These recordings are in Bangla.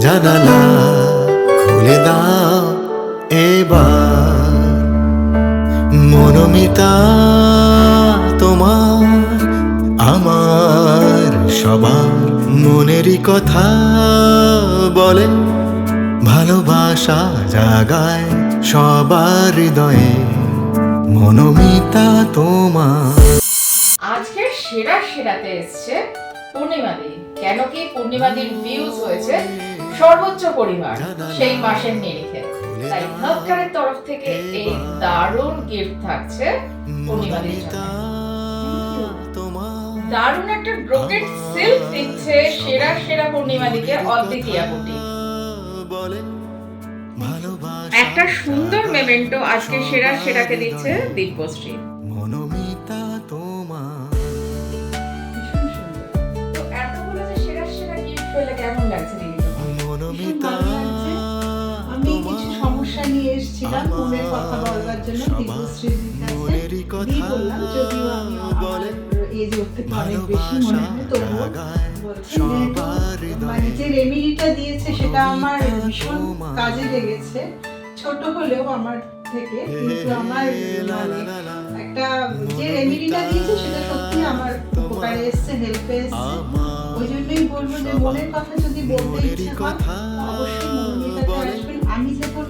জানালা খুলে দাও এবার, মনোমিতা তোমার আমার সবার মনেরই কথা বলে, ভালোবাসা জাগায় সবার হৃদয়ে, মনোমিতা তোমার। আজকের সেরাতে এসছে পূর্ণিমাদি। কেন কি পূর্ণিমাদির ভিউজ হয়েছে সর্বোচ্চ পরিমাণ সেই মাসের নিরিখে, তাই হেল্পকারের তরফ থেকে এই দারুণ গিফট থাকছে পূর্ণিমাদির জন্য। দারুণ একটা ব্রোকেট সিল্ক দিচ্ছে সেরা পূর্ণিমাদিকে অদ্বিতীয়া বুটি। একটা সুন্দর মেমেন্টো আজকে সেরাকে দিচ্ছে দিব্যশ্রী। মনোমিতা তোমার। তো এতগুলো যে সেরা গিফট পেলে কেমন লাগছে দিদি তোমার? মনোমিতা আমি কিছু সমস্যা নিয়ে এসেছিলাম মনের কথা বলবার জন্য দিব্যশ্রীর কাছে। দি বললাম, যদিও আমি আমার এজ ওর থেকে অনেক বেশি মনে হয়, তবুও মানে যে রেমেডিটা দিয়েছে সেটা আমার ভীষণ কাজে লেগেছে। ছোট হলেও আমার থেকে, কিন্তু আমার মানে একটা যে রেমেডিটা দিয়েছে সেটা সত্যি আমার উপকারে এসছে, হেল্পে এসছে। ওই জন্যই বলবো যে মনের কথা যদি বলতে ইচ্ছে হয় অবশ্যই মনোমিতাতে আসবেন। আমি যখন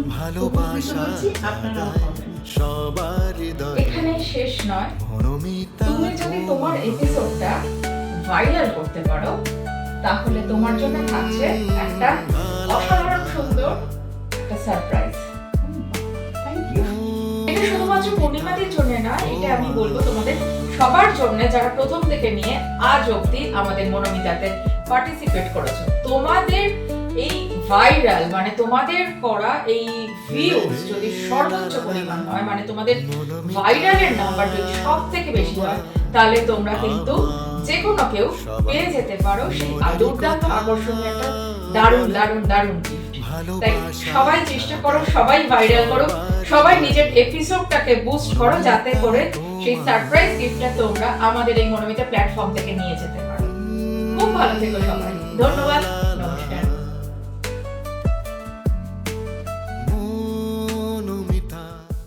উপকৃত হচ্ছি আপনারাও হবেন। এখানে শেষ নয়, তুমি যদি তোমার এপিসোডটা ভাইরাল করতে পারো তাহলে তোমার জন্য থাকছে একটা অসাধারণ সুন্দর একটা সারপ্রাইজ। এটা শুধুমাত্র পূর্ণিমাদের জন্য না, এটা আমি বলবো তোমাদের সবার জন্য যারা প্রথম থেকে নিয়ে আজ অবধি আমাদের মনোমিতাতে পার্টিসিপেট করেছো। তোমাদের এই ভাইরাল মানে তোমাদের করা এই ভিউজ যদি সর্বোচ্চ পরিমাণ হয়, মানে তোমাদের ভাইরালের নাম্বার যদি সব থেকে বেশি হয়, তাহলে তোমরা কিন্তু যে কোনো কেউ পেয়ে যেতে পারো সেই দুর্দান্ত আকর্ষণীয় একটা দারুণ গিফট। তাই সবাই চেষ্টা করো, সবাই ভাইরাল করো, সবাই নিজের এপিসোডটাকে বুস্ট করো, যাতে করে সেই সারপ্রাইজ গিফটটা তোমরা আমাদের এই মনোমিতা প্ল্যাটফর্ম থেকে নিয়ে যেতে পারো। খুব ভালো থেকো সবাই, ধন্যবাদ।